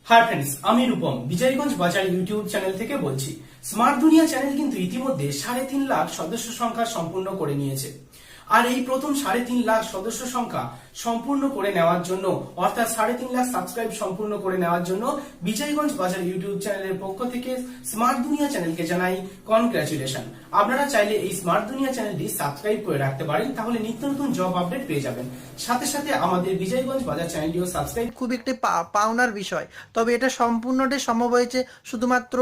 Hi friends, আমি রূপম বিজয়গঞ্জ বাজার YouTube channel থেকে বলছি। স্মার্ট দুনিয়া চ্যানেল কিন্তু ইতিমধ্যে 3.5 লাখ সদস্য সংখ্যা সম্পূর্ণ করে নিয়েছে। আর এই প্রথম 3.5 লাখ সদস্য সংখ্যা সম্পূর্ণ করে নেওয়ার জন্য, অর্থাৎ 3.5 লাখ সাবস্ক্রাইব সম্পূর্ণ করে নেওয়ার জন্য বিজয়গঞ্জ বাজার ইউটিউব চ্যানেলের পক্ষ থেকে স্মার্ট দুনিয়া চ্যানেলকে জানাই কনগ্রাচুলেশন। আপনারা চাইলে এই স্মার্ট দুনিয়া চ্যানেলটি সাবস্ক্রাইব করে রাখতে পারেন, তাহলে নিত্য নতুন জব আপডেট পেয়ে যাবেন। সাথে সাথে আমাদের বিজয়গঞ্জ বাজার চ্যানেলটিও সাবস্ক্রাইব খুব একটি পাওনার বিষয়। তবে এটা সম্পূর্ণটাই সম্ভব হয়েছে শুধুমাত্র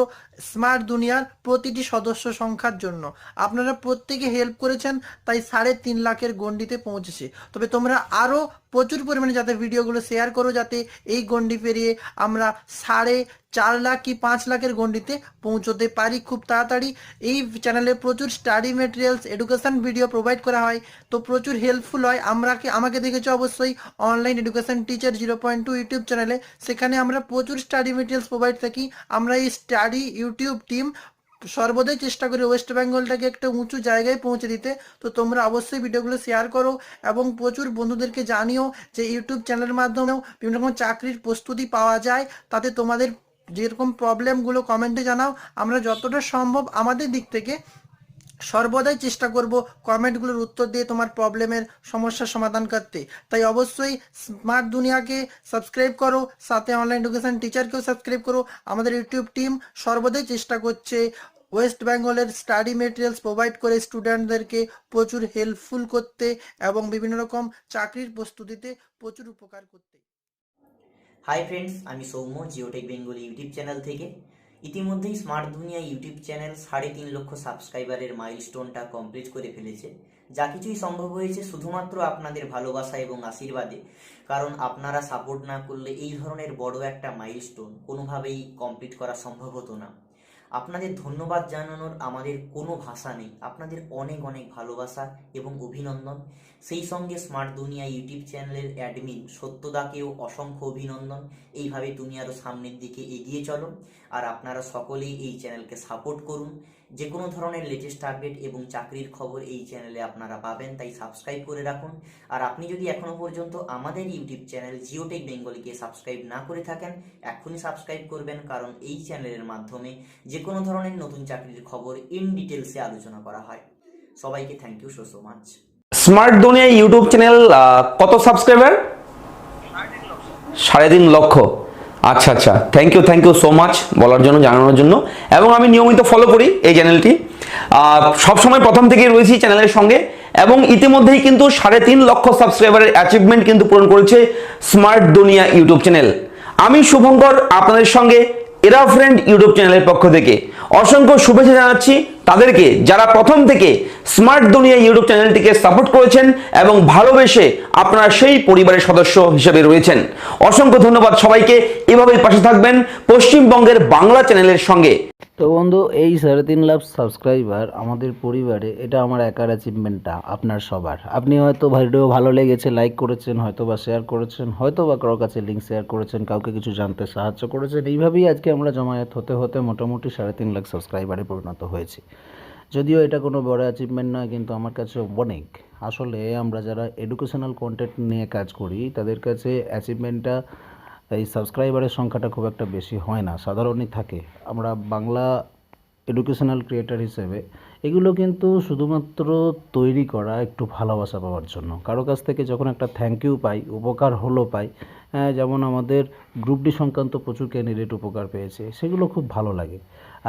স্মার্ট দুনিয়ার প্রতিটি সদস্য সংখ্যার জন্য। আপনারা প্রত্যেকে হেল্প করেছেন, তাই 3.5 লাখের গণ্ডিতে পৌঁছেছে। তবে তোমরা আরও প্রচুর পরিমাণে যাতে ভিডিওগুলো শেয়ার করো, যাতে এই গণ্ডি পেরিয়ে আমরা 4.5 লাখ কি 5 লাখের গণ্ডিতে পৌঁছতে পারি খুব তাড়াতাড়ি। এই চ্যানেলে প্রচুর study materials, education video provide করা হয়, তো প্রচুর হেল্পফুল হয়। আমাকে দেখেছো অবশ্যই অনলাইন এডুকেশন টিচার 0.2 ইউটিউব চ্যানেলে, সেখানে আমরা প্রচুর স্টাডি মেটেরিয়ালস প্রোভাইড থাকি। আমরা এই স্টাডি ইউটিউব টিম সর্বদাই চেষ্টা করি ওয়েস্ট বেঙ্গলটাকে একটা উঁচু জায়গায় পৌঁছে দিতে। তো তোমরা অবশ্যই ভিডিওগুলো শেয়ার করো এবং প্রচুর বন্ধুদেরকে জানিও যে ইউটিউব চ্যানেলের মাধ্যমেও বিভিন্ন রকম চাকরির প্রস্তুতি পাওয়া যায়। তাতে তোমাদের যেরকম প্রবলেমগুলো কমেন্টে জানাও, আমরা যতটা সম্ভব আমাদের দিক থেকে সর্বদাই চেষ্টা করব কমেন্টগুলোর উত্তর দিয়ে তোমার প্রবলেমের সমস্যার সমাধান করতে। তাই অবশ্যই স্মার্ট দুনিয়াকে সাবস্ক্রাইব করো, সাথে অনলাইন এডুকেশন টিচারকেও সাবস্ক্রাইব করো। আমাদের ইউটিউব টিম সর্বদাই চেষ্টা করছে ওয়েস্ট বেঙ্গলের স্টাডি মেটেরিয়ালস প্রোভাইড করে স্টুডেন্টদেরকে প্রচুর হেল্পফুল করতে এবং বিভিন্ন রকম চাকরির প্রস্তুতিতে প্রচুর উপকার করতে। হাই ফ্রেন্ডস, আমি Soumya Geotech Bengali YouTube channel থেকে। ইতিমধ্যেই স্মার্ট দুনিয়া ইউটিউব চ্যানেল 3.5 লক্ষ সাবস্ক্রাইবারের মাইলস্টোনটা কমপ্লিট করে ফেলেছে। যা কিছুই সম্ভব হয়েছে শুধুমাত্র আপনাদের ভালোবাসা এবং আশীর্বাদে। কারণ আপনারা সাপোর্ট না করলে এই ধরনের বড় একটা মাইলস্টোন কোনোভাবেই কমপ্লিট করা সম্ভব হতো না। আপনাদের ধন্যবাদ জানানোর আমাদের কোনো ভাষা নেই। আপনাদের অনেক অনেক ভালোবাসা এবং অভিনন্দন। সেই সঙ্গে স্মার্ট দুনিয়া ইউটিউব চ্যানেলের অ্যাডমিন সত্যদাকেও অসংখ্য অভিনন্দন। এইভাবে তুমি আরও সামনের দিকে এগিয়ে চলো, আর আপনারা সকলেই এই চ্যানেলকে সাপোর্ট করুন। যে কোনো ধরনের লেটেস্ট আপডেট এবং চাকরির খবর এই চ্যানেলে আপনারা পাবেন, তাই সাবস্ক্রাইব করে রাখুন। আর আপনি যদি এখনও পর্যন্ত আমাদের ইউটিউব চ্যানেল জিওটেক বেঙ্গলিকে সাবস্ক্রাইব না করে থাকেন, এখনই সাবস্ক্রাইব করবেন, কারণ এই চ্যানেলের মাধ্যমে যে কোনো ধরনের নতুন চাকরির খবর ইন ডিটেলসে আলোচনা করা হয়। সবাইকে thank you so much. Smart Duniya YouTube channel কত সাবস্ক্রাইবার? 3.5 লক্ষ। আচ্ছা আচ্ছা, থ্যাংক ইউ সো মাচ বলার জন্য, জানানোর জন্য। এবং আমি নিয়মিত ফলো করি এই চ্যানেলটি, সবসময় প্রথম থেকেই রয়েছি চ্যানেলের সঙ্গে। এবং ইতিমধ্যেই কিন্তু 3.5 লক্ষ সাবস্ক্রাইবারের অ্যাচিভমেন্ট কিন্তু পূরণ করেছে স্মার্ট দুনিয়া ইউটিউব চ্যানেল। আমি শুভঙ্কর আপনাদের সঙ্গে এরা ফ্রেন্ড ইউটিউব চ্যানেলের পক্ষ থেকে অসংখ্য শুভেচ্ছা জানাচ্ছি তাদেরকে, যারা প্রথম থেকে স্মার্ট দুনিয়া ইউটিউব চ্যানেলটিকে সাপোর্ট করেছেন এবং ভালোবেসে আপনারা সেই পরিবারের সদস্য হিসেবে রয়েছেন। অসংখ্য ধন্যবাদ সবাইকে। এভাবেই পাশে থাকবেন পশ্চিমবঙ্গের বাংলা চ্যানেলের সঙ্গে। তো বন্ধু, এই 3.5 লাখ সাবস্ক্রাইবার আমাদের পরিবারে, এটা আমার একার অ্যাচিভমেন্টটা, আপনার সবার। আপনি হয়তো ভিডিও ভালো লেগেছে লাইক করেছেন, হয়তো বা শেয়ার করেছেন, হয়তো বা কারোর কাছে লিঙ্ক শেয়ার করেছেন, কাউকে কিছু জানতে সাহায্য করেছেন। এইভাবেই আজকে আমরা জমায়েত হতে হতে মোটামুটি 3.5 লাখ সাবস্ক্রাইবারে পরিণত হয়েছি। যদিও এটা কোনো বড় অ্যাচিভমেন্ট নয়, কিন্তু আমার কাছে অনেক। আসলে আমরা যারা এডুকেশনাল কন্টেন্ট নিয়ে কাজ করি তাদের কাছে অ্যাচিভমেন্টটা, এই সাবস্ক্রাইবারের সংখ্যাটা খুব একটা বেশি হয় না, সাধারণই থাকে। আমরা বাংলা এডুকেশনাল ক্রিয়েটার হিসেবে এগুলো কিন্তু শুধুমাত্র তৈরি করা একটু ভালোবাসা পাওয়ার জন্য। কারো কাছ থেকে যখন একটা থ্যাংক ইউ পাই, উপকার হলো পাই, যেমন আমাদের গ্রুপ ডি সংক্রান্ত প্রচুর ক্যান্ডিডেট উপকার পেয়েছে, সেগুলো খুব ভালো লাগে।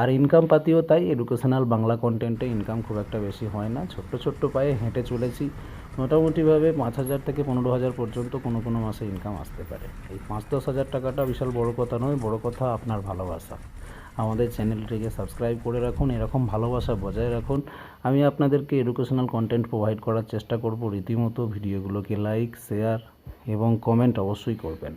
আর ইনকাম পাতিও তাই, এডুকেশনাল বাংলা কন্টেন্টে ইনকাম খুব একটা বেশি হয় না, ছোট্ট পায়ে হেঁটে চলেছি। মোটামুটিভাবে 5,000 থেকে 15,000 পর্যন্ত কোনো কোনো মাসে ইনকাম আসতে পারে। এই 5-10 হাজার টাকাটা বিশাল বড় কথা নয়, বড় কথা আপনার ভালোবাসা। আমাদের চ্যানেলটিকে সাবস্ক্রাইব করে রাখুন, এরকম ভালোবাসা বজায় রাখুন। আমি আপনাদেরকে এডুকেশনাল কন্টেন্ট প্রোভাইড করার চেষ্টা করব। রীতিমতো ভিডিওগুলোকে লাইক, শেয়ার এবং কমেন্ট অবশ্যই করবেন।